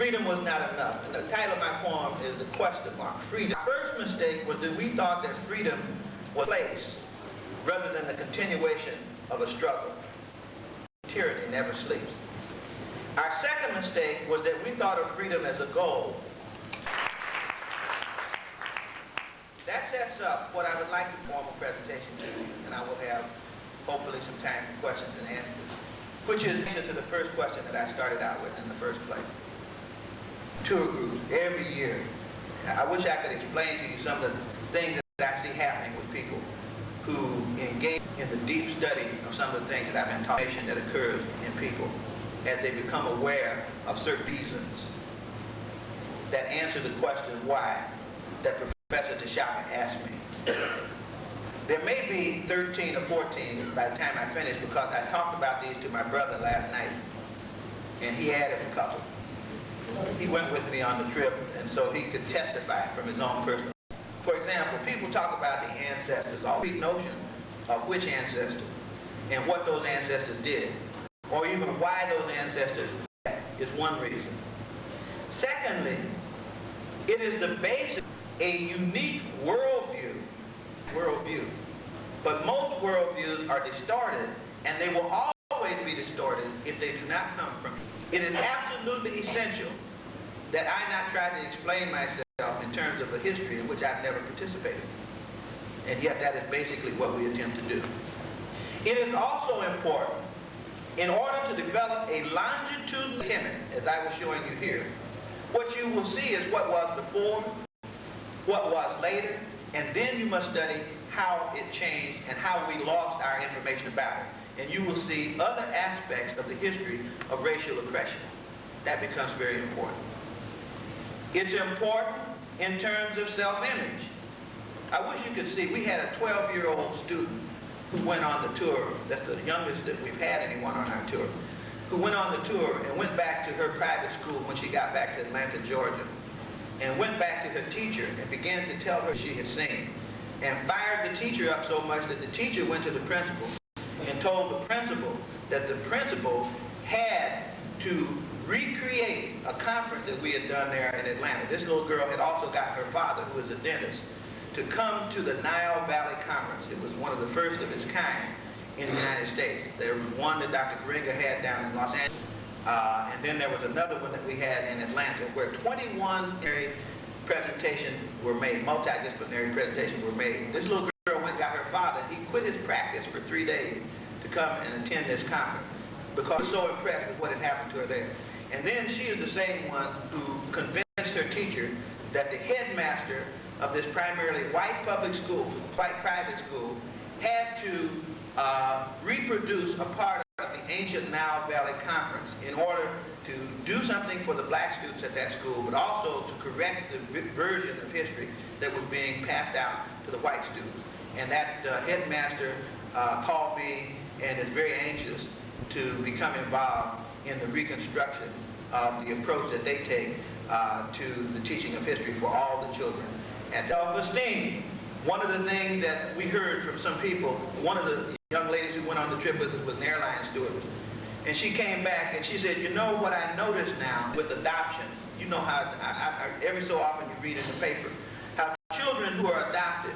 freedom was not enough. And the title of my poem is The Question Mark, Freedom. The first mistake was that we thought that freedom was a place rather than the continuation of a struggle. Tyranny never sleeps. Our second mistake was that we thought of freedom as a goal. That sets up what I would like to form a presentation to you, and I will have hopefully some time for questions and answers, which is the answer to the first question that I started out with in the first place. Tour groups every year. I wish I could explain to you some of the things that I see happening with people who engage in the deep study of some of the things that I've been talking that occurs in people as they become aware of certain reasons that answer the question why that Professor Tashaka asked me. There may be 13 or 14 by the time I finish, because I talked about these to my brother last night, and he added a couple. He went with me on the trip, and so he could testify from his own personal. For example, people talk about the ancestors, all big notions of which ancestors and what those ancestors did, or even why those ancestors is one reason. Secondly, it is the basis, a unique worldview. But most worldviews are distorted, and they will always be distorted if they do not come from it. It is absolutely essential that I not try to explain myself in terms of a history in which I've never participated. And yet that is basically what we attempt to do. It is also important, in order to develop a longitudinal image, as I was showing you here, what you will see is what was before, what was later, and then you must study how it changed and how we lost our information about it. And you will see other aspects of the history of racial oppression. That becomes very important. It's important in terms of self-image. I wish you could see, we had a 12-year-old student who went on the tour. That's the youngest that we've had anyone on our tour, who went on the tour and went back to her private school when she got back to Atlanta, Georgia, and went back to her teacher and began to tell her she had seen, and fired the teacher up so much that the teacher went to the principal and told the principal that the principal had to recreate a conference that we had done there in Atlanta. This little girl had also got her father, who is a dentist, to come to the Nile Valley Conference. It was one of the first of its kind in the United States. There was one that Dr. Geringa had down in Los Angeles, and then there was another one that we had in Atlanta, where 21 presentations were made, multidisciplinary presentations were made. This little girl went and got her father. He quit his practice for 3 days to come and attend this conference because he was so impressed with what had happened to her there. And then she is the same one who convinced her teacher that the headmaster of this primarily white public school, white private school, had to reproduce a part of the ancient Nile Valley Conference in order to do something for the black students at that school, but also to correct the version of history that was being passed out to the white students. And that headmaster called me and is very anxious to become involved in the reconstruction of the approach that they take to the teaching of history for all the children. And self-esteem. One of the things that we heard from some people, one of the young ladies who went on the trip with us was an airline stewardess. And she came back and she said, you know what I noticed now with adoption? You know how every so often you read in the paper how children who are adopted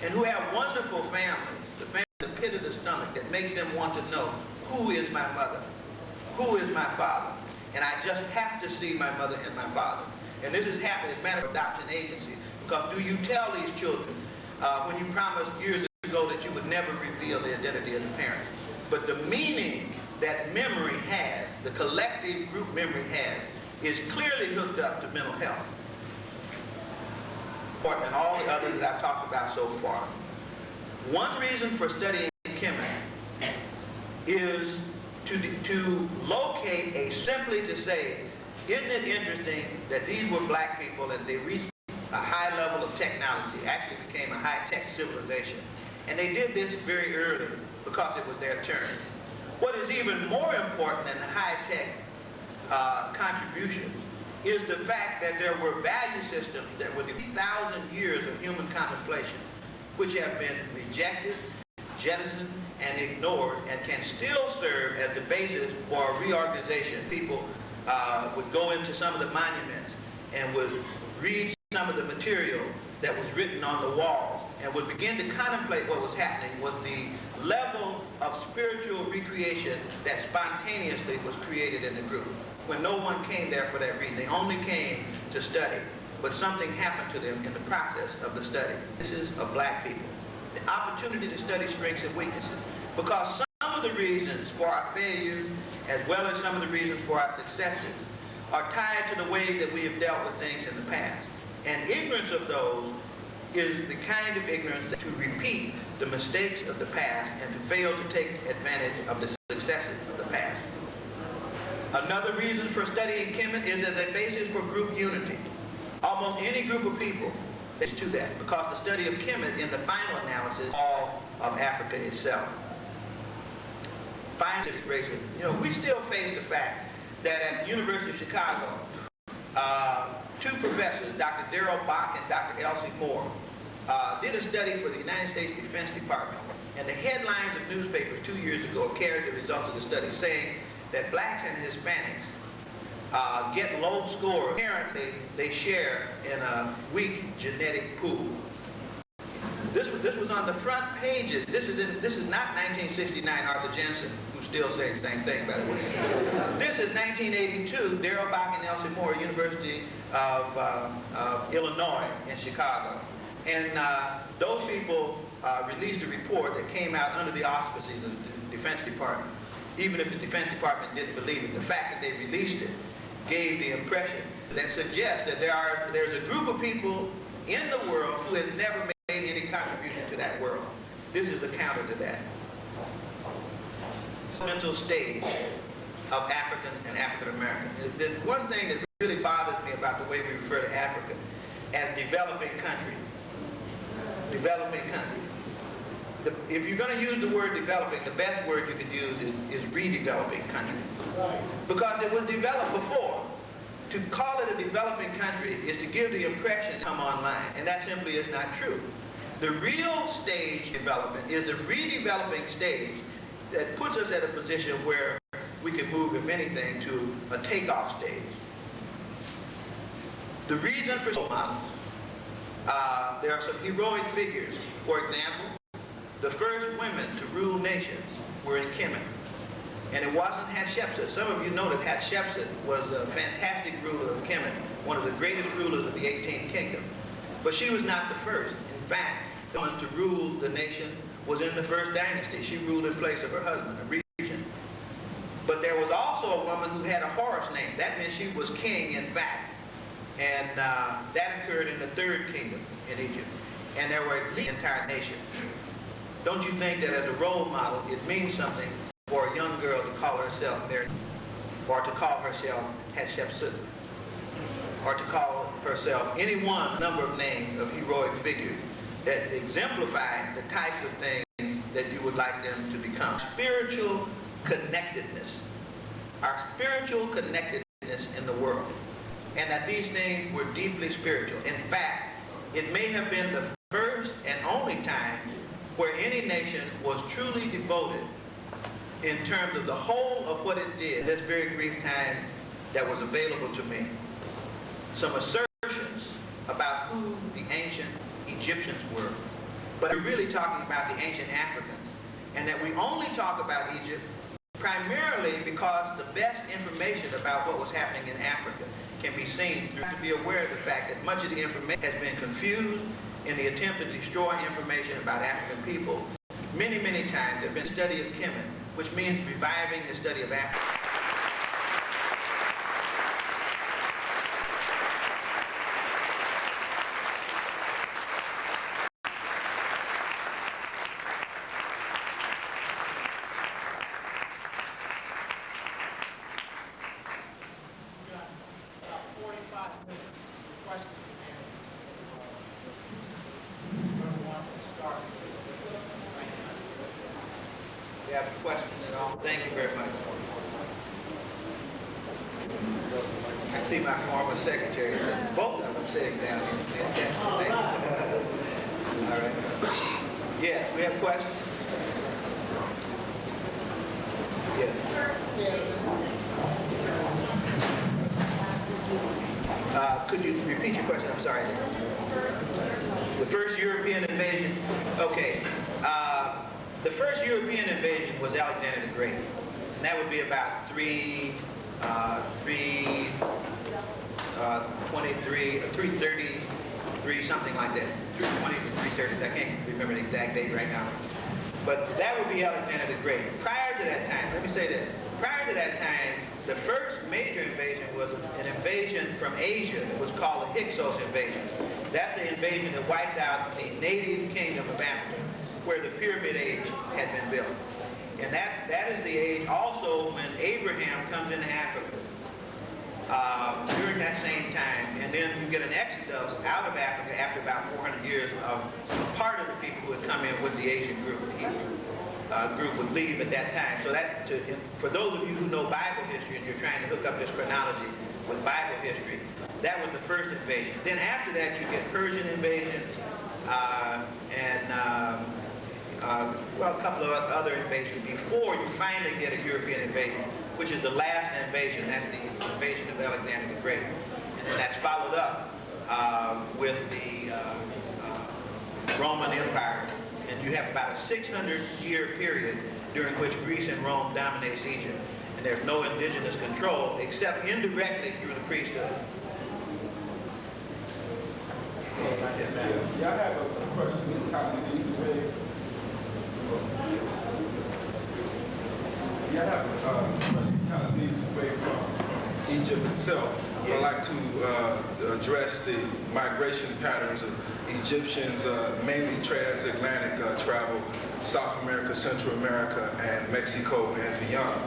and who have wonderful families, the family in the pit of the stomach that makes them want to know, who is my mother? Who is my father? And I just have to see my mother and my father. And this has happened as a matter of adoption agency. Because do you tell these children when you promised years ago that you would never reveal the identity of the parent? But the meaning that memory has, the collective group memory has, is clearly hooked up to mental health. And all the others that I've talked about so far. One reason for studying chemistry is to locate simply to say, isn't it interesting that these were black people and they reached a high level of technology, actually became a high-tech civilization. And they did this very early because it was their turn. What is even more important than the high-tech contributions is the fact that there were value systems that were 3,000 years of human contemplation, which have been rejected, jettisoned, and ignored, and can still serve as the basis for a reorganization. People would go into some of the monuments and would read some of the material that was written on the walls and would begin to contemplate what was happening was the level of spiritual recreation that spontaneously was created in the group. When no one came there for that reason, they only came to study, but something happened to them in the process of the study. This is of black people. The opportunity to study strengths and weaknesses, because some of the reasons for our failures, as well as some of the reasons for our successes, are tied to the way that we have dealt with things in the past. And ignorance of those is the kind of ignorance to repeat the mistakes of the past and to fail to take advantage of the successes of the past. Another reason for studying Kemet is as a basis for group unity. Almost any group of people is to that, because the study of Kemet in the final analysis all of Africa itself. Scientific racism. You know, we still face the fact that at the University of Chicago, two professors, Dr. Darrell Bach and Dr. Elsie Moore, did a study for the United States Defense Department. And the headlines of newspapers 2 years ago carried the results of the study, saying that blacks and Hispanics get low scores. Apparently, they share in a weak genetic pool. This was on the front pages. This is not 1969 Arthur Jensen, who's still saying the same thing, by the way. This is 1982, Darrell Bach and Elsie Moore, University of Illinois in Chicago. And those people released a report that came out under the auspices of the Defense Department. Even if the Defense Department didn't believe it, the fact that they released it gave the impression that suggests that there's a group of people in the world who has never made any contribution to that world. This is the counter to that. Mental stage of Africans and African Americans. There's one thing that really bothers me about the way we refer to Africa as developing country. Developing country. If you're going to use the word developing, the best word you could use is redeveloping country. Because it was developed before. To call it a developing country is to give the impression come online, and that simply is not true. The real stage development is the redeveloping stage that puts us at a position where we can move, if anything, to a takeoff stage. The reason for role models, there are some heroic figures. For example, the first women to rule nations were in Kemet. And it wasn't Hatshepsut. Some of you know that Hatshepsut was a fantastic ruler of Kemet, one of the greatest rulers of the 18th kingdom. But she was not the first. In fact, the one to rule the nation was in the first dynasty. She ruled in place of her husband, a regent. But there was also a woman who had a Horus name. That meant she was king, in fact. And that occurred in the third kingdom in Egypt. And there were at least entire nations. Don't you think that as a role model, it means something for a young girl to call herself Mary, or to call herself Hatshepsut, or to call herself any one number of names of heroic figures that exemplify the types of things that you would like them to become. Spiritual connectedness, our spiritual connectedness in the world, and that these things were deeply spiritual. In fact, it may have been the first and only time where any nation was truly devoted in terms of the whole of what it did, this very brief time that was available to me. Some assertions about who the ancient Egyptians were, but we're really talking about the ancient Africans, and that we only talk about Egypt primarily because the best information about what was happening in Africa can be seen. You have to be aware of the fact that much of the information has been confused in the attempt to destroy information about African people. Many, many times there has been study of Kemet, which means reviving the study of Africa. Thank you very much. I see my former secretary, both of them sitting down here. All right. Yes, we have questions? Yes. Could you repeat your question? I'm sorry. The first European invasion? Okay. The first European invasion was Alexander the Great. And that would be about 333, something like that. 320 to 330. I can't remember the exact date right now. But that would be Alexander the Great. Prior to that time, let me say this. Prior to that time, the first major invasion was an invasion from Asia. It was called the Hixo Invasion. That's the invasion that wiped out a native kingdom of Africa, where the Pyramid Age had been built. And that is the age also when Abraham comes into Africa during that same time. And then you get an exodus out of Africa after about 400 years of part of the people who had come in with the Asian group, the Hebrew group would leave at that time. So that, for those of you who know Bible history and you're trying to hook up this chronology with Bible history, that was the first invasion. Then after that you get Persian invasions well, a couple of other invasions before you finally get a European invasion, which is the last invasion. That's the invasion of Alexander the Great. And then that's followed up with the Roman Empire. And you have about a 600-year period during which Greece and Rome dominates Egypt. And there's no indigenous control except indirectly through the priesthood. Yeah, I have a question that kind of leads away. Yeah, I have a question that kind of leads away from Egypt itself. I'd like to address the migration patterns of Egyptians, mainly transatlantic travel, South America, Central America, and Mexico and beyond.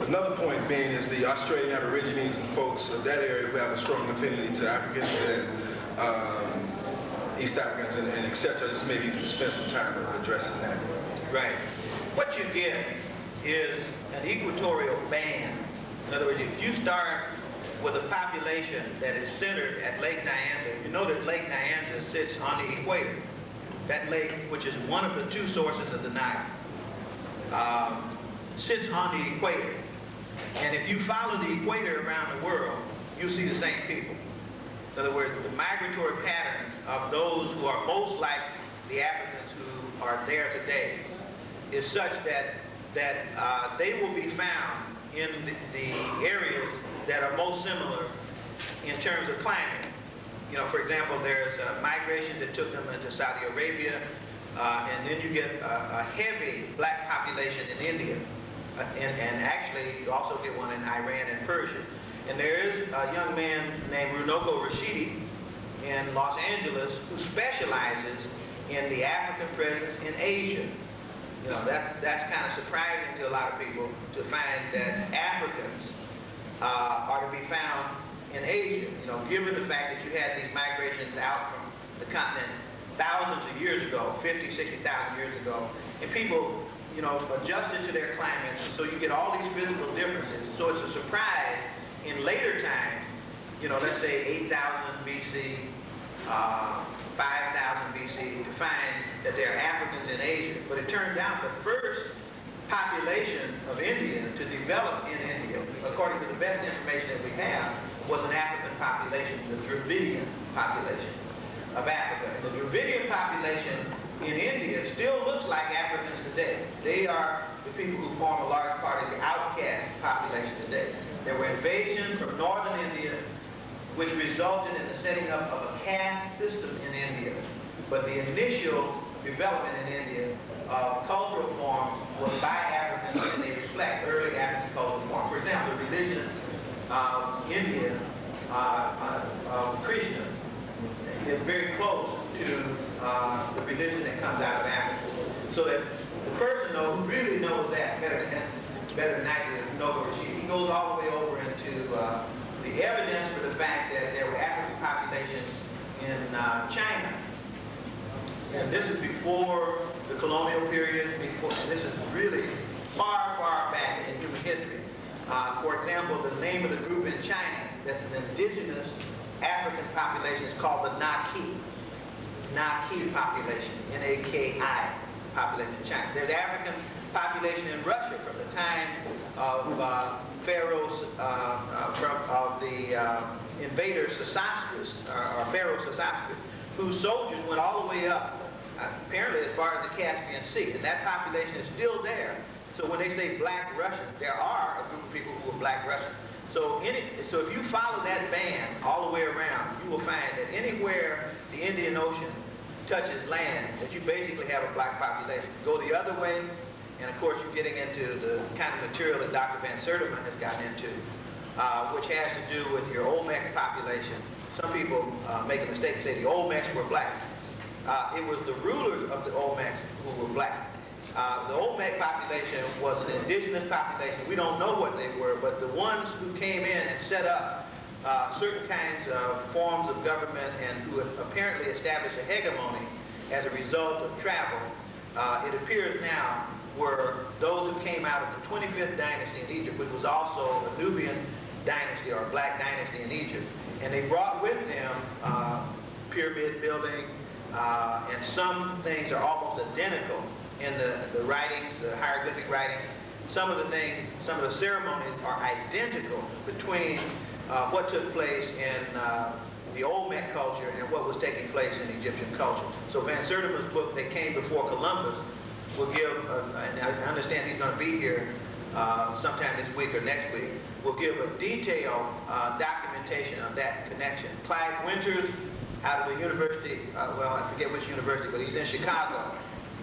Another point being is the Australian Aborigines and folks of that area who have a strong affinity to Africans and East Africans and et cetera. Just maybe you can spend some time addressing that. Right. What you get is an equatorial band. In other words, if you start with a population that is centered at Lake Nyanza, you know that Lake Nyanza sits on the equator. That lake, which is one of the two sources of the Nile, sits on the equator. And if you follow the equator around the world, you see the same people. In other words, the migratory patterns of those who are most like the Africans who are there today is such that they will be found in the areas that are most similar in terms of climate. You know, for example, there's a migration that took them into Saudi Arabia, and then you get a heavy black population in India. And actually, you also get one in Iran and Persia. And there is a young man named Runoko Rashidi in Los Angeles who specializes in the African presence in Asia. You know, that's kind of surprising to a lot of people to find that Africans are to be found in Asia. You know, given the fact that you had these migrations out from the continent thousands of years ago, 50, 60,000 years ago, and people, you know, adjusted to their climates, so you get all these physical differences. So it's a surprise in later times, you know, let's say 8,000 BC, 5,000 BC, to find that there are Africans in Asia. But it turns out the first population of India to develop in India, according to the best information that we have, was an African population, the Dravidian population of Africa. And the Dravidian population in India still looks like Africans today. They are the people who form a large part of the outcast population today. There were invasions from northern India, which resulted in the setting up of a caste system in India. But the initial development in India of cultural forms was by Africans, and they reflect early African cultural forms. For example, the religion of India, Krishna, is very close to the religion that comes out of Africa. So that the person who really knows that better than I do, Noble Rashid, he goes all the way over into the evidence for the fact that there were African populations in China. And this is before the colonial period. This is really far, far back in human history. For example, the name of the group in China that's an indigenous African population is called the Naki. Naki population, N-A-K-I population in China. There's African population in Russia from the time of pharaohs of the the invader Sesostris, or Pharaoh Sesostris, whose soldiers went all the way up, apparently as far as the Caspian Sea, and that population is still there. So when they say black Russian, there are a group of people who are black Russian. So if you follow that band all the way around, you will find that anywhere the Indian Ocean touches land, that you basically have a black population. Go the other way, and of course you're getting into the kind of material that Dr. Van Sertima has gotten into, which has to do with your Olmec population. Some people make a mistake and say the Olmecs were black. It was the rulers of the Olmecs who were black. The Olmec population was an indigenous population. We don't know what they were, but the ones who came in and set up certain kinds of forms of government and who apparently established a hegemony as a result of travel, it appears now, were those who came out of the 25th dynasty in Egypt, which was also a Nubian dynasty or a black dynasty in Egypt. And they brought with them pyramid building, and some things are almost identical in the writings, the hieroglyphic writing. Some of the things, some of the ceremonies are identical between what took place in the Olmec culture and what was taking place in Egyptian culture. So Van Sertima's book, They Came Before Columbus, will give, and I understand he's going to be here sometime this week or next week, will give a detailed documentation of that connection. Clive Winters, out of the university, well, I forget which university, but he's in Chicago.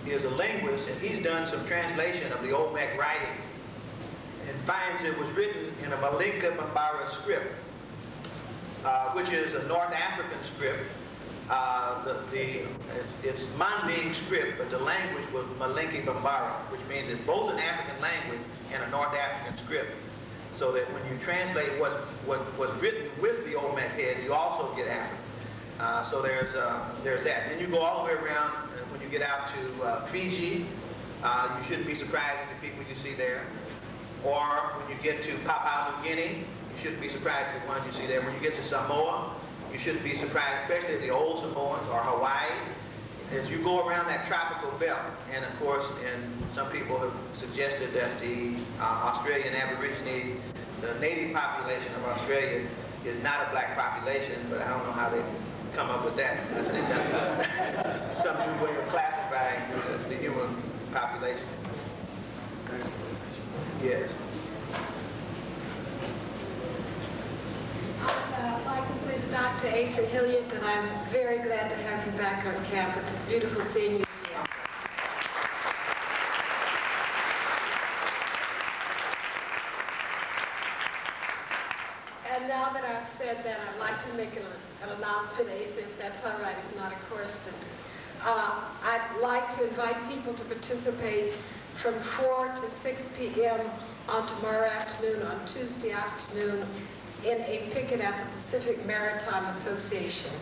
He is a linguist, and he's done some translation of the Olmec writing and finds it was written in a Malinka Bambara script, which is a North African script. It's Manding script, but the language was Malinka Bambara, which means it's both an African language and a North African script. So that when you translate what was written with the Olmec head, you also get African. So there's that. Then you go all the way around, and when you get out to Fiji, you shouldn't be surprised at the people you see there. Or when you get to Papua New Guinea, you shouldn't be surprised at the ones you see there. When you get to Samoa, you shouldn't be surprised, especially the old Samoans, or Hawaii. As you go around that tropical belt, and of course, and some people have suggested that the Australian Aborigine, the native population of Australia, is not a black population, but I don't know how they come up with that. I think that's some new way of classifying the human population. Yes. I'd like to say to Dr. Asa Hilliard that I'm very glad to have you back on campus. It's beautiful seeing you again. And now that I've said that, I'd like to make an announcement, Asa, if that's all right. It's not a question. I'd like to invite people to participate from 4 to 6 p.m. on tomorrow afternoon, on Tuesday afternoon, in a picket at the Pacific Maritime Association.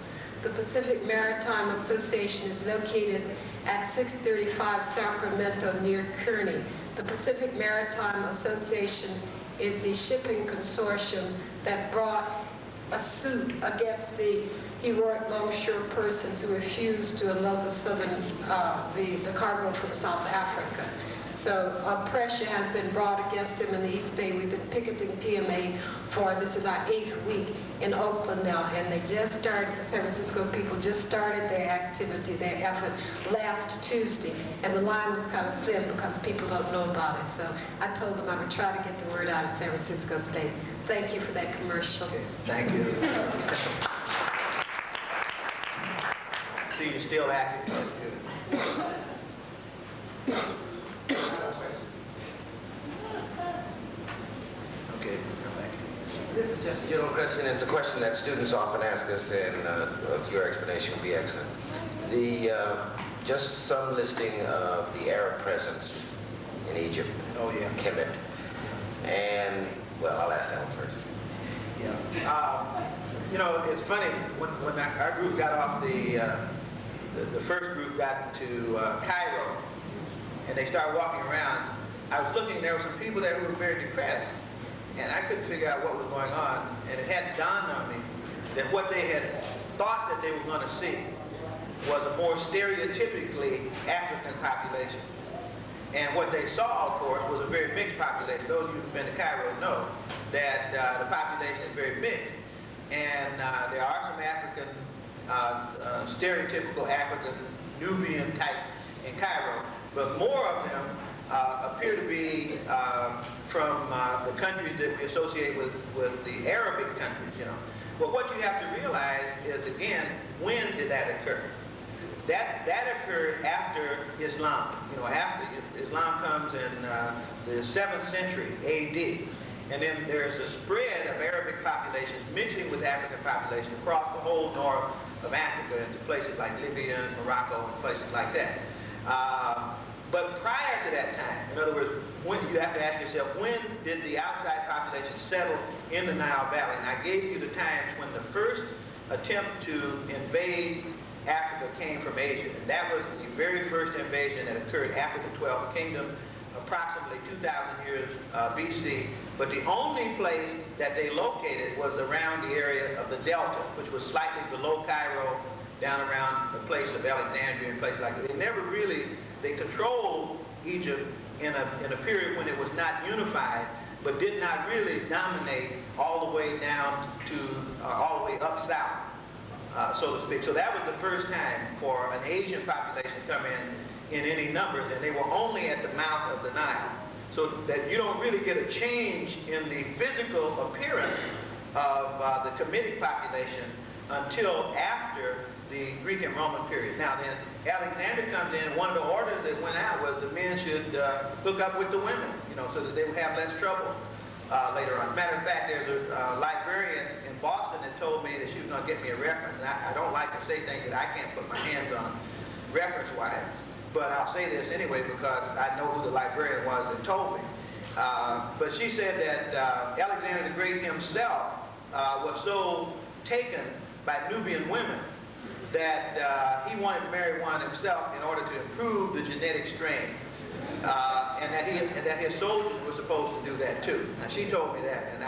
The Pacific Maritime Association is located at 635 Sacramento near Kearney. The Pacific Maritime Association is the shipping consortium that brought a suit against the heroic longshore persons who refused to unload the the cargo from South Africa. So pressure has been brought against them in the East Bay. We've been picketing PMA for, this is our 8th week in Oakland now, and they just started, the San Francisco people just started their activity, their effort last Tuesday, and the line was kind of slim because people don't know about it. So I told them I would try to get the word out of San Francisco State. Thank you for that commercial. Okay. Thank you. See, you're still active. That's good. Okay, come back. This is just a general question. It's a question that students often ask us, and your explanation will be excellent. Just some listing of the Arab presence in Egypt. Oh, yeah. Kemet. And, well, I'll ask that one first. Yeah. You know, it's funny, when our group got off the first group got to Cairo, and they started walking around, I was looking, there were some people there who were very depressed, and I couldn't figure out what was going on, and it hadn't dawned on me that what they had thought that they were going to see was a more stereotypically African population. And what they saw, of course, was a very mixed population. Those of you who've been to Cairo know that the population is very mixed. and there are some African, stereotypical African Nubian type in Cairo, but more of them appear to be from the countries that we associate with the Arabic countries, you know. But what you have to realize is, again, when did that occur? That occurred after Islam. You know, after Islam comes in the 7th century A.D. And then there's a spread of Arabic populations mixing with African populations across the whole north of Africa into places like Libya and Morocco and places like that. But prior to that time, in other words, when, you have to ask yourself, when did the outside population settle in the Nile Valley? And I gave you the times when the first attempt to invade Africa came from Asia. And that was the very first invasion that occurred after the 12th kingdom, approximately 2,000 years BC. But the only place that they located was around the area of the Delta, which was slightly below Cairo, down around the place of Alexandria and places like that. They never really, they controlled Egypt in a period when it was not unified, but did not really dominate all the way down to, all the way up south, so to speak. So that was the first time for an Asian population to come in any numbers, and they were only at the mouth of the Nile. So that you don't really get a change in the physical appearance of the Kemetic population until after the Greek and Roman period. Now then, Alexander comes in, and one of the orders that went out was the men should hook up with the women, you know, so that they would have less trouble later on. As a matter of fact, there's a librarian in Boston that told me that she was going to get me a reference. And I don't like to say things that I can't put my hands on reference-wise, but I'll say this anyway because I know who the librarian was that told me. But she said that Alexander the Great himself was so taken by Nubian women that he wanted to marry one himself in order to improve the genetic strain, and that his soldiers were supposed to do that too. And she told me that, and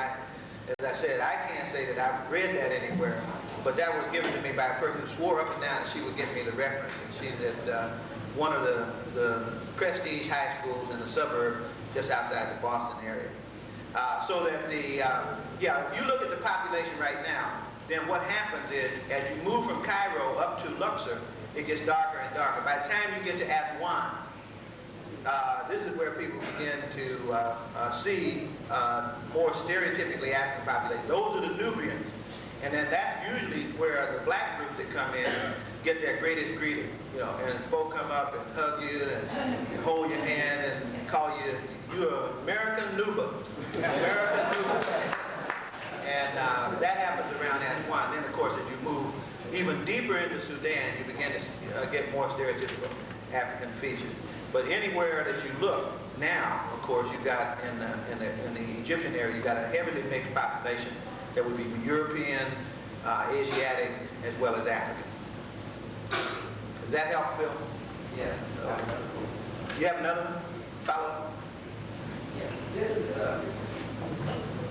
as I said, I can't say that I've read that anywhere, but that was given to me by a person who swore up and down that she would give me the reference. And she said one of the prestige high schools in the suburb just outside the Boston area. So that if you look at the population right now, then what happens is, as you move from Cairo up to Luxor, it gets darker and darker. By the time you get to Aswan, this is where people begin to see more stereotypically African population. Those are the Nubians. And then that's usually where the black groups that come in get their greatest greeting. You know, and folk come up and hug you and hold your hand and call you, you're American Nuba. American Nuba. And that happens around Aswan. Then, of course, as you move even deeper into Sudan, you begin to get more stereotypical African features. But anywhere that you look now, of course, you've got in the Egyptian area, you've got a heavily mixed population that would be European, Asiatic, as well as African. Does that help, Phil? Yeah. Okay. You have another follow-up? Yeah. This is a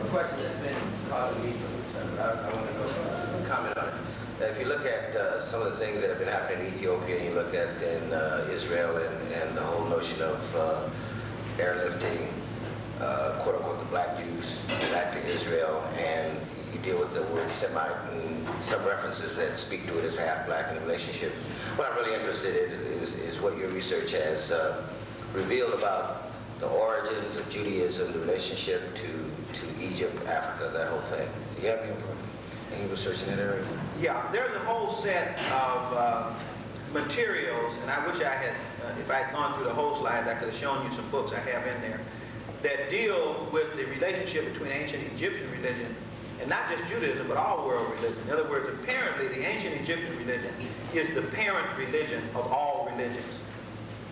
question that's been causing me some concern. I want to know if you can comment on it. If you look at some of the things that have been happening in Ethiopia, and you look at in Israel and the whole notion of airlifting, quote-unquote, the black Jews back to Israel, and you deal with the word Semite and some references that speak to it as half-black in the relationship. What I'm really interested in is what your research has revealed about the origins of Judaism, the relationship to Egypt, Africa, that whole thing. Do you have any research in that area? Yeah, there's a whole set of materials, and I wish I had, if I had gone through the whole slides, I could have shown you some books I have in there that deal with the relationship between ancient Egyptian religion, and not just Judaism, but all world religion. In other words, apparently the ancient Egyptian religion is the parent religion of all religions.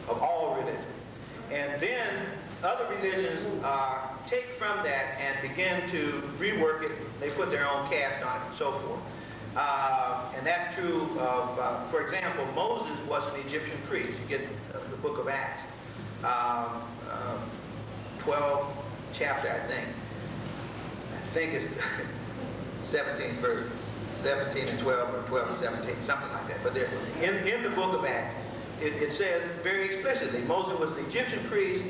Of all religions. And then other religions take from that and begin to rework it. They put their own cast on it and so forth. And that's true of, for example, Moses was an Egyptian priest. You get the book of Acts, 12th chapter, I think it's 17 verses, 17 and 12, or 12 and 17, something like that. But there, in the book of Acts, it says very explicitly, Moses was an Egyptian priest,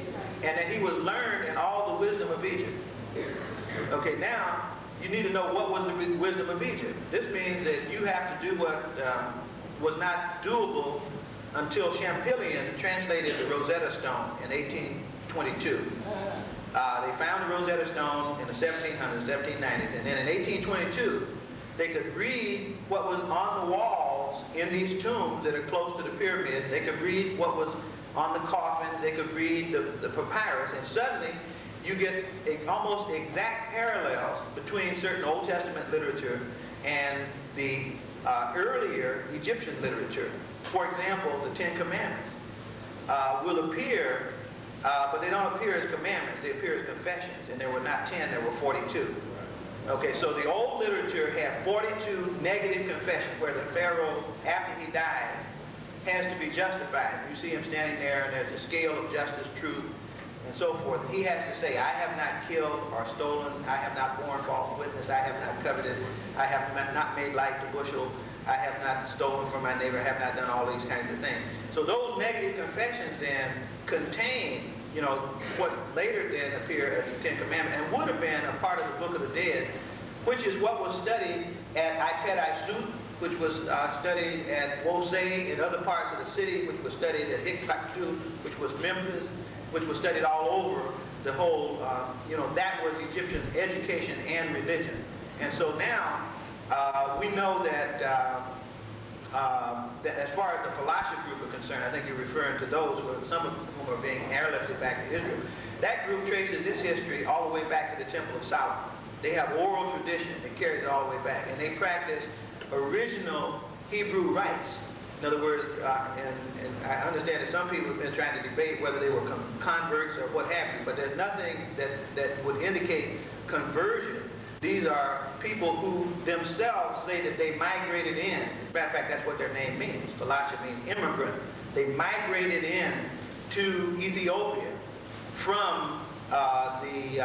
and that he was learned in all the wisdom of Egypt. Okay, now, you need to know what was the wisdom of Egypt. This means that you have to do what was not doable until Champollion translated the Rosetta Stone in 1822. They found the Rosetta Stone in the 1700s, 1790s, and then in 1822, they could read what was on the walls in these tombs that are close to the pyramid. They could read what was on the coffins. They could read the papyrus, and suddenly you get almost exact parallels between certain Old Testament literature and the earlier Egyptian literature. For example, the Ten Commandments will appear, but they don't appear as commandments. They appear as confessions, and there were not 10, there were 42. Okay, so the old literature had 42 negative confessions where the Pharaoh, after he died, has to be justified. You see him standing there, and there's a scale of justice, truth, and so forth. He has to say, I have not killed or stolen, I have not borne false witness, I have not coveted, I have not made light to bushel, I have not stolen from my neighbor, I have not done all these kinds of things. So those negative confessions then contain, you know, what later then appear as the Ten Commandments, and would have been a part of the Book of the Dead, which is what was studied at Ipet-I-Sut, which was studied at Wosei in other parts of the city, which was studied at Hixo, which was Memphis, which was studied all over the whole, you know, that was Egyptian education and religion. And so now, we know that, that as far as the Falasha group are concerned, I think you're referring to those, some of whom are being airlifted back to Israel. That group traces its history all the way back to the Temple of Solomon. They have oral tradition. They carried it all the way back. And they practice original Hebrew rites. In other words, and I understand that some people have been trying to debate whether they were converts or what have you, but there's nothing that would indicate conversion. These are people who themselves say that they migrated in. As a matter of fact, that's what their name means. Falasha means immigrant. They migrated in to Ethiopia from the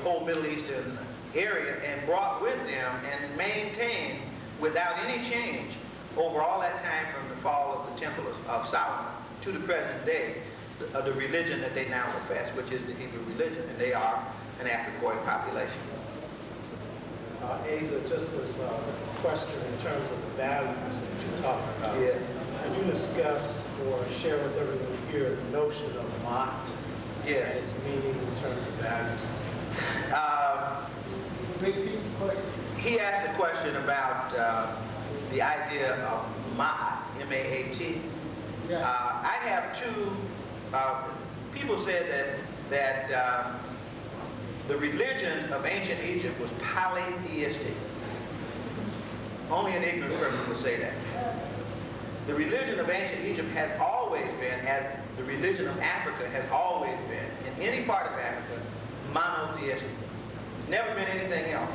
whole Middle Eastern area and brought with them and maintained without any change over all that time from the fall of the Temple of Solomon to the present day, the religion that they now profess, which is the Hebrew religion, and they are an Africoid population. Asa, just as a question in terms of the values that you're talking about, Yeah. could you discuss or share with everyone here the notion of Ma'at Yeah. and its meaning in terms of values? Repeat the question. He asked a question about the idea of Ma'at, M-A-A-T. Yeah. I have two, people said that the religion of ancient Egypt was polytheistic. Only an ignorant person would say that. The religion of ancient Egypt has always been, as the religion of Africa has always been, in any part of Africa, monotheistic. Never been anything else.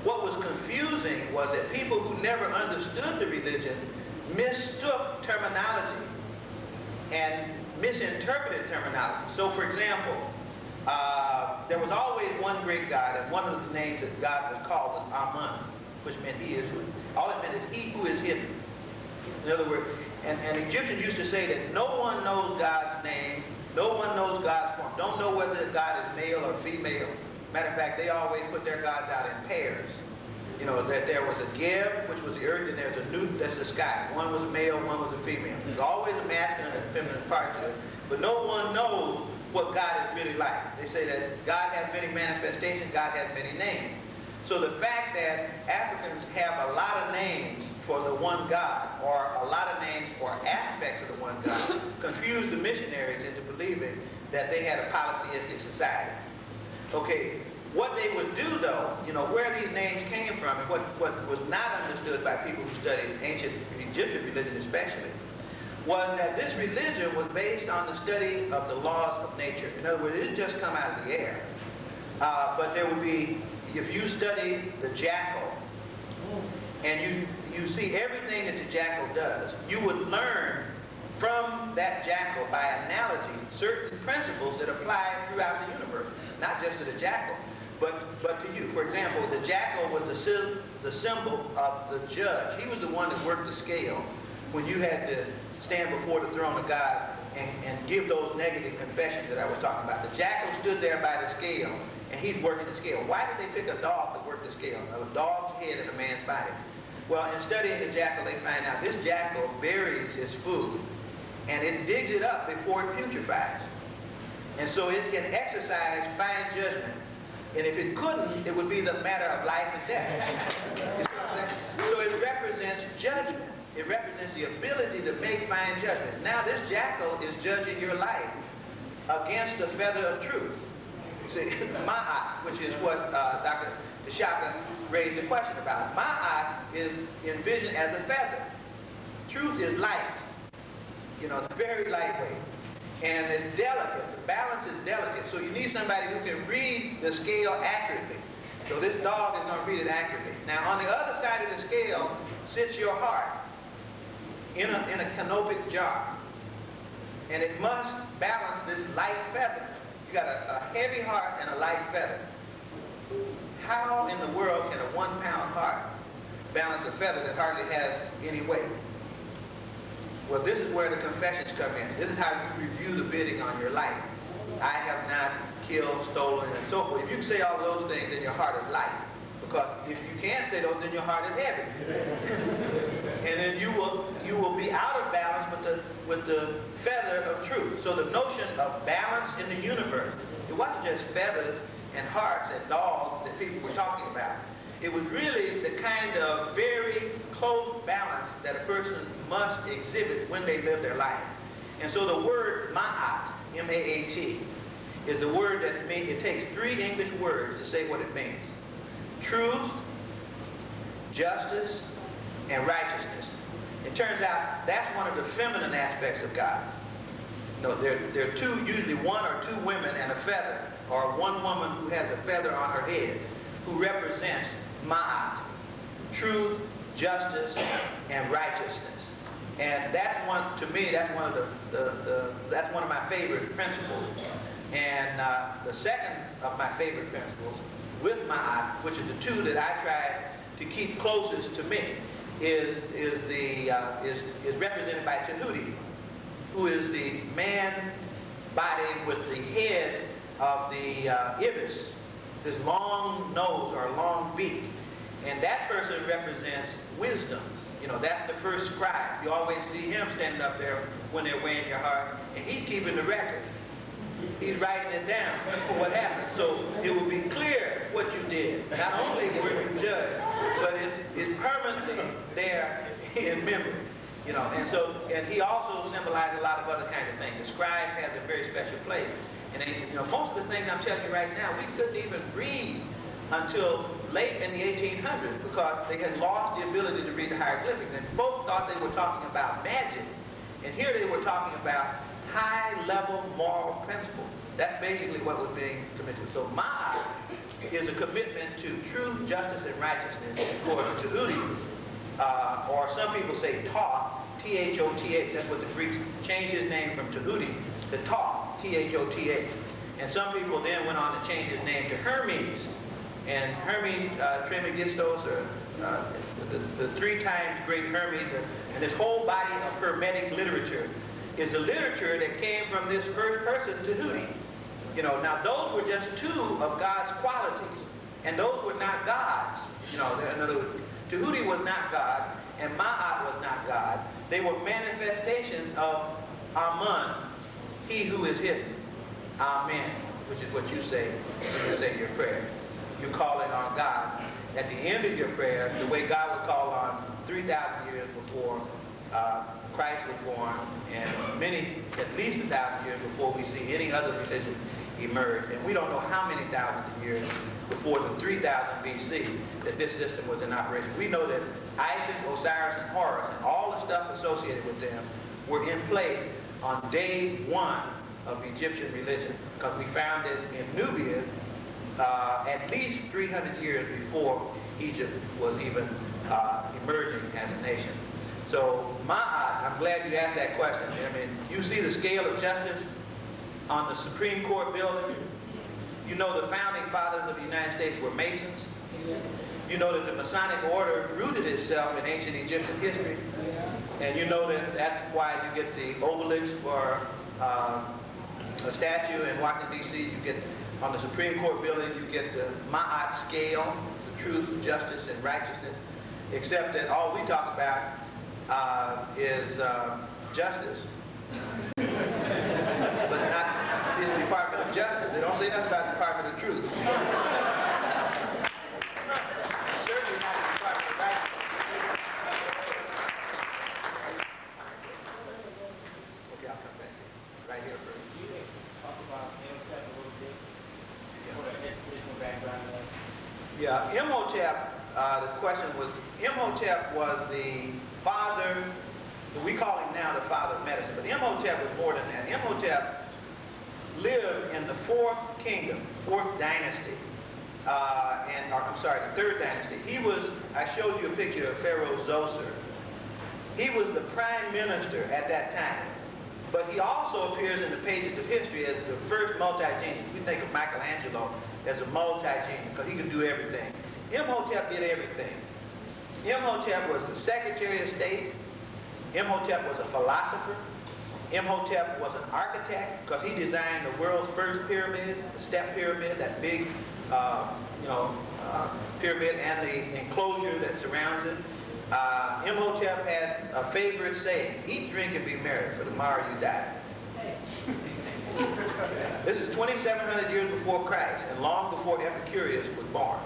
What was confusing was that people who never understood the religion mistook terminology and misinterpreted terminology. So, for example, there was always one great God, and one of the names that God was called was Amun, which meant he is who. All it meant is he who is hidden. In other words, and Egyptians used to say that no one knows God's name, no one knows God's form. Don't know whether God is male or female. Matter of fact, they always put their gods out in pairs. You know, that there was a Geb, which was the earth, and there's a Nut, that's the sky. One was a male, one was a female. There's always a masculine and feminine part to it. But no one knows what God is really like. They say that God has many manifestations, God has many names. So the fact that Africans have a lot of names for the one God, or a lot of names for aspects of the one God, confused the missionaries into believing that they had a polytheistic society. Okay, what they would do though, you know, where these names came from, and what was not understood by people who studied ancient Egyptian religion especially, was that this religion was based on the study of the laws of nature. In other words, it didn't just come out of the air. But there would be, if you study the jackal, and you see everything that the jackal does, you would learn from that jackal, by analogy, certain principles that apply throughout the universe. Not just to the jackal, but to you. For example, the jackal was the symbol of the judge. He was the one that worked the scale when you had to stand before the throne of God and give those negative confessions that I was talking about. The jackal stood there by the scale, and he's working the scale. Why did they pick a dog to work the scale? A dog's head in a man's body. Well, in studying the jackal, they find out this jackal buries its food, and it digs it up before it putrefies. And so it can exercise fine judgment. And if it couldn't, it would be the matter of life and death. You see what I'm saying? So it represents judgment. It represents the ability to make fine judgment. Now this jackal is judging your life against the feather of truth. You see, ma'at, which is what Dr. Tashaka raised the question about. Ma'at is envisioned as a feather. Truth is light. You know, it's very lightweight. And it's delicate. The balance is delicate. So you need somebody who can read the scale accurately. So this dog is going to read it accurately. Now on the other side of the scale sits your heart in a canopic jar. And it must balance this light feather. You got a heavy heart and a light feather. How in the world can a 1-pound heart balance a feather that hardly has any weight? Well, this is where the confessions come in. This is how you review the bidding on your life. I have not killed, stolen, and so forth. If you can say all those things, then your heart is light. Because if you can't say those, then your heart is heavy. And then you will be out of balance with the feather of truth. So the notion of balance in the universe, it wasn't just feathers and hearts and dogs that people were talking about. It was really the kind of very close balance that a person must exhibit when they live their life. And so the word ma'at, M-A-A-T, is the word that means, it takes 3 English words to say what it means. Truth, justice, and righteousness. It turns out that's one of the feminine aspects of God. No, there are two, usually one or two women and a feather, or one woman who has a feather on her head, who represents ma'at, truth, justice, and righteousness. And that's one, to me, that's one of that's one of my favorite principles. And the second of my favorite principles, with ma'at, which is the two that I try to keep closest to me, is represented by Tahuti, who is the man body with the head of the ibis, this long nose or long beak. And that person represents wisdom. You know, that's the first scribe. You always see him standing up there when they're weighing your heart, and he's keeping the record. He's writing it down for what happened. So it will be clear what you did. Not only were you judged, but it's permanently there in memory. You know, and he also symbolized a lot of other kinds of things. The scribe has a very special place. And you know, most of the things I'm telling you right now, we couldn't even read until late in the 1800s because they had lost the ability to read the hieroglyphics. And folks thought they were talking about magic. And here they were talking about high-level moral principle. That's basically what was being committed. So Ma'at is a commitment to truth, justice, and righteousness. Of course, Tahuti, or some people say Thoth, T-H-O-T-H. That's what the Greeks changed his name from Tahuti to Thoth, T-H-O-T-H. And some people then went on to change his name to Hermes. And Hermes Trismegistos, or the 3 times great Hermes, and this whole body of Hermetic literature is the literature that came from this first person, Tahuti. You know, now those were just 2 of God's qualities, and those were not gods. You know, in other words, Tahuti was not God, and Ma'at was not God. They were manifestations of Amun, he who is hidden. Amen, which is what you say when you say your prayer. You're calling on God. At the end of your prayer, the way God would call on 3,000 years before Christ was born, and at least 1,000 years before we see any other religion emerge. And we don't know how many thousands of years before the 3000 BC that this system was in operation. We know that Isis, Osiris, and Horus, and all the stuff associated with them were in place on day 1 of Egyptian religion, because we found it in Nubia at least 300 years before Egypt was even emerging as a nation. So Ma'at, I'm glad you asked that question. I mean, you see the scale of justice on the Supreme Court building. You know the founding fathers of the United States were Masons. You know that the Masonic order rooted itself in ancient Egyptian history. And you know that that's why you get the obelisk for a statue in Washington, D.C. You get On the Supreme Court building, you get the Ma'at scale, the truth, justice, and righteousness, except that all we talk about is justice. But not this Department of Justice. They don't say nothing about the Department of Truth. Certainly not the Department of Righteousness. Okay, I'll come back to you. Right here first. You can talk about Imhotep a little bit for the educational background. Yeah, Imhotep, the question was, Imhotep was the father, we call him now the father of medicine, but Imhotep was more than that. Imhotep lived in the fourth kingdom, fourth dynasty, the third dynasty. He was, I showed you a picture of Pharaoh Zoser. He was the prime minister at that time. But he also appears in the pages of history as the first multi-genius. We think of Michelangelo as a multi-genius because he could do everything. Imhotep did everything. Imhotep was the Secretary of State. Imhotep was a philosopher. Imhotep was an architect because he designed the world's first pyramid, the step pyramid, that big, pyramid and the enclosure that surrounds it. Imhotep had a favorite saying, eat, drink, and be merry, for tomorrow you die. This is 2,700 years before Christ and long before Epicurus was born.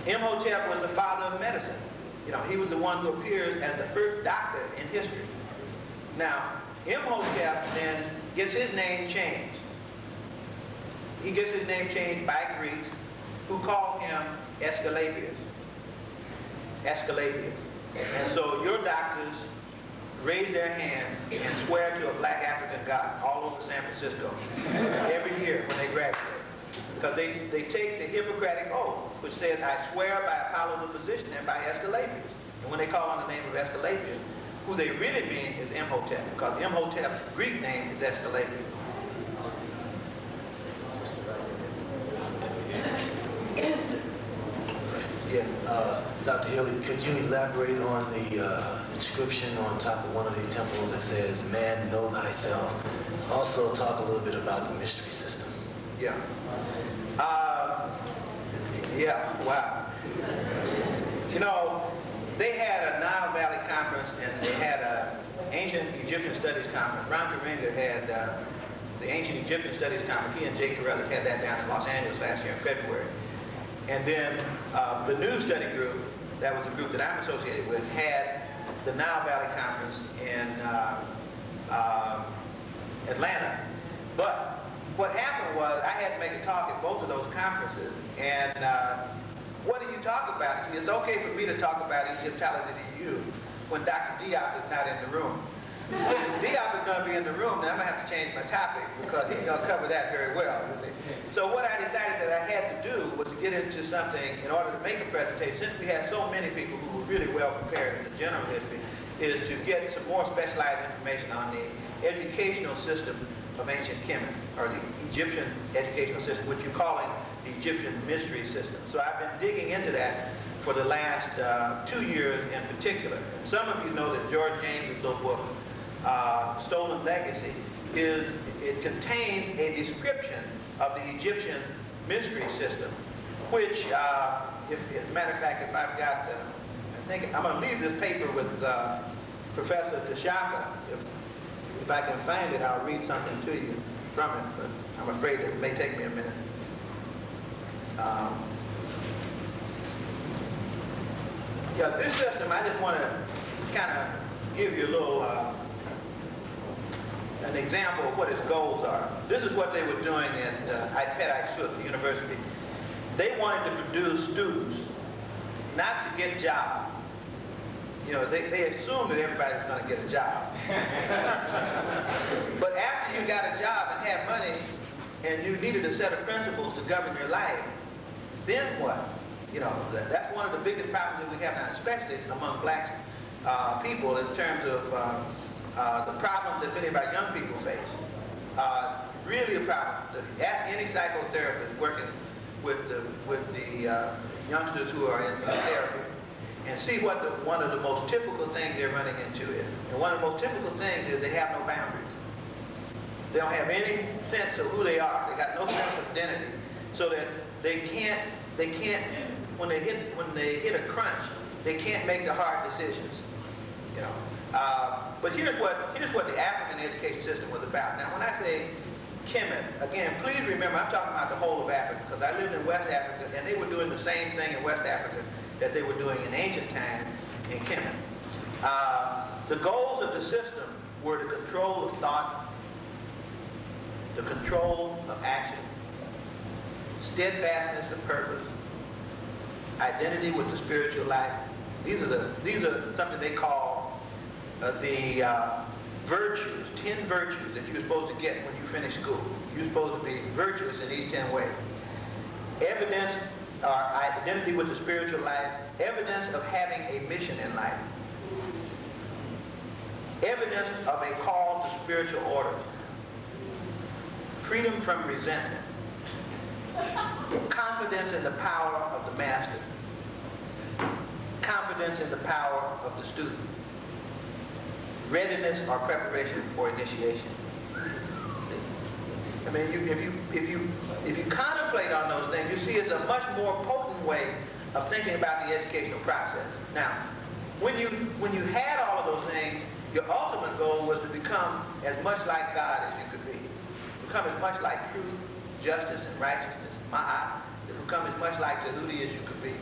Imhotep was the father of medicine. He was the one who appears as the first doctor in history. Now, Imhotep then gets his name changed. He gets his name changed by Greeks who call him Aesculapius. Aesculapius. And so your doctors raise their hand and swear to a black African god all over San Francisco every year when they graduate. Because they take the Hippocratic Oath, which says, I swear by Apollo the physician and by Aesculapius. And when they call on the name of Aesculapius, who they really mean is Imhotep, because Imhotep's Greek name is Aesculapius. Yes. Dr. Hilliard, could you elaborate on the inscription on top of one of the temples that says, man, know thyself? Also talk a little bit about the mystery system. Yeah. Wow. They had a Nile Valley conference and they had an ancient Egyptian studies conference. Ron Karinga had the ancient Egyptian studies conference. He and Jay Carruthers had that down in Los Angeles last year in February. And then the new study group, that was the group that I'm associated with, had the Nile Valley conference in Atlanta. But what happened was I had to make a talk at both of those conferences, and what do you talk about? See, it's okay for me to talk about Egyptology to you when Dr. Diop is not in the room. If Diop is going to be in the room, then I'm going to have to change my topic because he's going to cover that very well. So what I decided that I had to do was to get into something in order to make a presentation. Since we had so many people who were really well prepared in the general history, is to get some more specialized information on the educational system of ancient Kemet, or the Egyptian educational system, which you call it the Egyptian mystery system. So I've been digging into that for the last 2 years in particular. Some of you know that George James's little book, Stolen Legacy, it contains a description of the Egyptian mystery system, which, as a matter of fact, if I've got, I think I'm going to leave this paper with Professor Tashaka. If I can find it, I'll read something to you from it, but I'm afraid it may take me a minute. Yeah, this system, I just want to kind of give you a little, an example of what its goals are. This is what they were doing at the University. They wanted to produce students, not to get jobs. They assumed that everybody was going to get a job. But after you got a job and had money, and you needed a set of principles to govern your life, then what? That's one of the biggest problems that we have now, especially among black people in terms of the problems that many of our young people face. Really a problem. Ask any psychotherapist working with the youngsters who are in therapy and see what one of the most typical things they're running into is. And one of the most typical things is they have no boundaries. They don't have any sense of who they are. They got no sense of identity, so that they can't, when they hit a crunch, they can't make the hard decisions. You know. But here's what the African education system was about. Now, when I say Kemet, again, please remember, I'm talking about the whole of Africa, because I lived in West Africa, and they were doing the same thing in West Africa that they were doing in ancient times in Kemet. The goals of the system were the control of thought, the control of action, steadfastness of purpose, identity with the spiritual life. These are something they call the virtues, 10 virtues that you're supposed to get when you finish school. You're supposed to be virtuous in these 10 ways. Evidence, identity with the spiritual life, evidence of having a mission in life, evidence of a call to spiritual order, freedom from resentment, confidence in the power of the master, confidence in the power of the student, readiness or preparation for initiation. I mean, if you contemplate on those things, you see it's a much more potent way of thinking about the educational process. Now, when you had all of those things, your ultimate goal was to become as much like God as you could be. Become as much like truth, justice, and righteousness, ma'at. To become as much like Tahuti as you could be.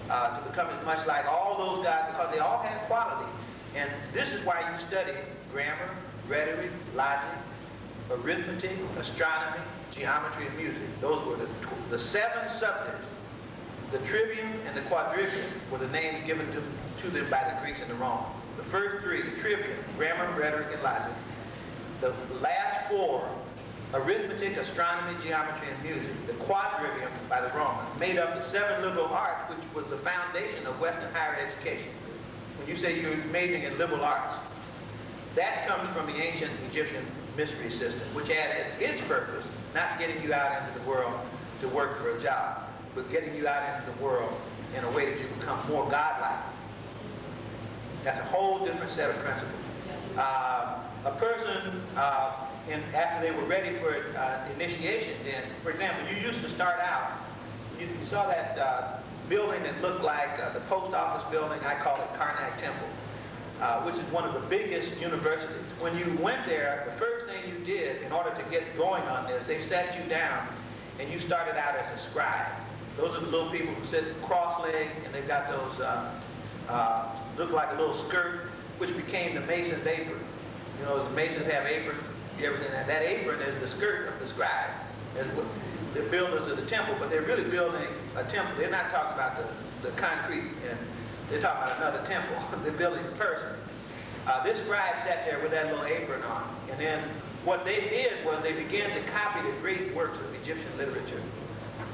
To become as much like all those gods, because they all have quality. And this is why you study grammar, rhetoric, logic, arithmetic, astronomy, geometry, and music. Those were the 7 subjects. The trivium and the quadrivium were the names given to them by the Greeks and the Romans. The first 3, the trivium, grammar, rhetoric, and logic. The last 4, arithmetic, astronomy, geometry, and music. The quadrivium by the Romans made up the 7 liberal arts, which was the foundation of Western higher education. When you say you're majoring in liberal arts, that comes from the ancient Egyptian mystery system, which had as its purpose not getting you out into the world to work for a job, but getting you out into the world in a way that you become more godlike. That's a whole different set of principles. A person, after they were ready for initiation, then, for example, you used to start out, you saw that building that looked like the post office building. I call it Karnak Temple, which is one of the biggest universities. When you went there, the first thing you did in order to get going on this, they sat you down and you started out as a scribe. Those are the little people who sit cross-legged, and they've got those, look like a little skirt, which became the mason's apron. You know, the masons have aprons. You ever seen that? That apron is the skirt of the scribe. They're builders of the temple, but they're really building a temple. They're not talking about the concrete, and they're talking about another temple. They're building a person. This scribe sat there with that little apron on, and then what they did was they began to copy the great works of Egyptian literature.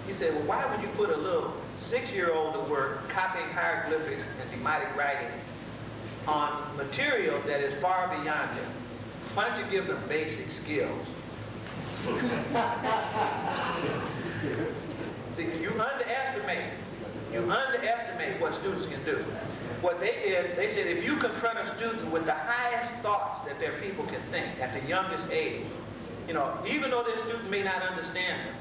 He said, well, why would you put a little 6-year-old to work copying hieroglyphics and demotic writing on material that is far beyond them? Why don't you give them basic skills? See, you underestimate what students can do. What they did, they said, if you confront a student with the highest thoughts that their people can think at the youngest age, you know, even though their student may not understand them,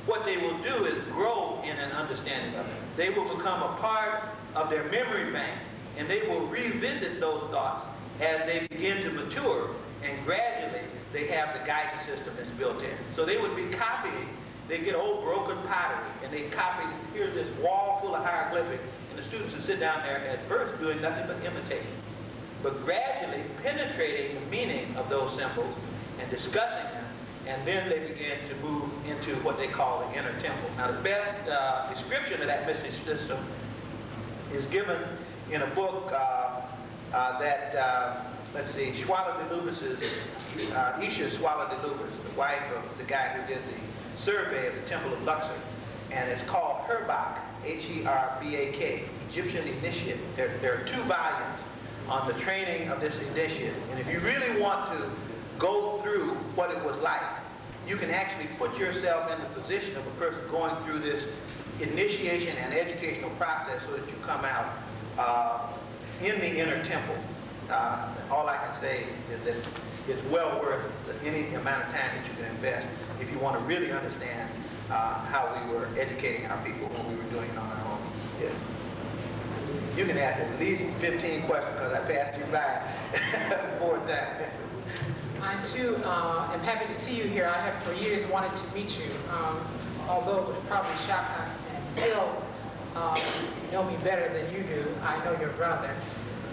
what they will do is grow in an understanding of it. They will become a part of their memory bank, and they will revisit those thoughts as they begin to mature, and gradually they have the guidance system that's built in. So they would be copying. They get old broken pottery, and they copy. Here's this wall full of hieroglyphics, and the students would sit down there at first doing nothing but imitating, but gradually penetrating the meaning of those symbols and discussing them, and then they began to move into what they call the inner temple. Now, the best description of that mystery system is given in a book let's see, Swalla de Lubis's, Isha Swalla de Lubis, the wife of the guy who did the survey of the Temple of Luxor, and it's called Herbak, H-E-R-B-A-K, Egyptian Initiate. There are 2 volumes on the training of this initiate, and if you really want to go through what it was like, you can actually put yourself in the position of a person going through this initiation and educational process so that you come out in the inner temple. all I can say is that it's well worth any amount of time that you can invest if you want to really understand how we were educating our people when we were doing it on our own. Yeah. You can ask at least 15 questions because I passed you by 4 times. I too am happy to see you here. I have for years wanted to meet you, although it would probably shock and Bill know me better than you do. I know your brother.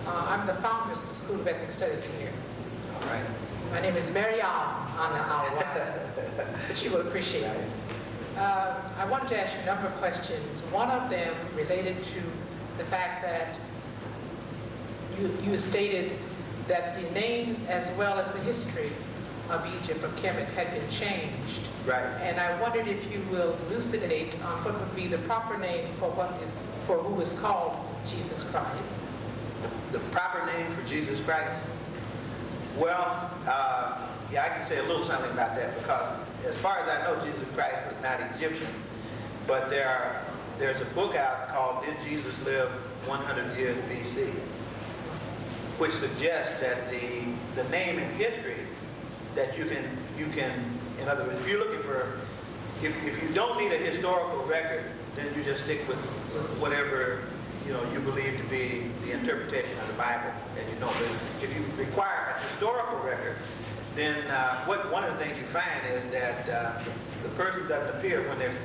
I'm the founder of the School of Ethnic Studies here. All right. My name is Mary Al, but you will appreciate it. I wanted to ask you a number of questions. One of them related to the fact that you stated that the names as well as the history of Egypt, of Kemet, had been changed. Right. And I wondered if you will elucidate on what would be the proper name for who is called Jesus Christ. The proper name for Jesus Christ? Well, yeah, I can say a little something about that because as far as I know, Jesus Christ was not Egyptian, but there's a book out called Did Jesus Live 100 Years BC? Which suggests that the name in history that you can, in other words, if you're looking for, if you don't need a historical record, then you just stick with whatever you believe to be the interpretation of the Bible, and you know. But if you require a historical record, then one of the things you find is that the person doesn't appear when they're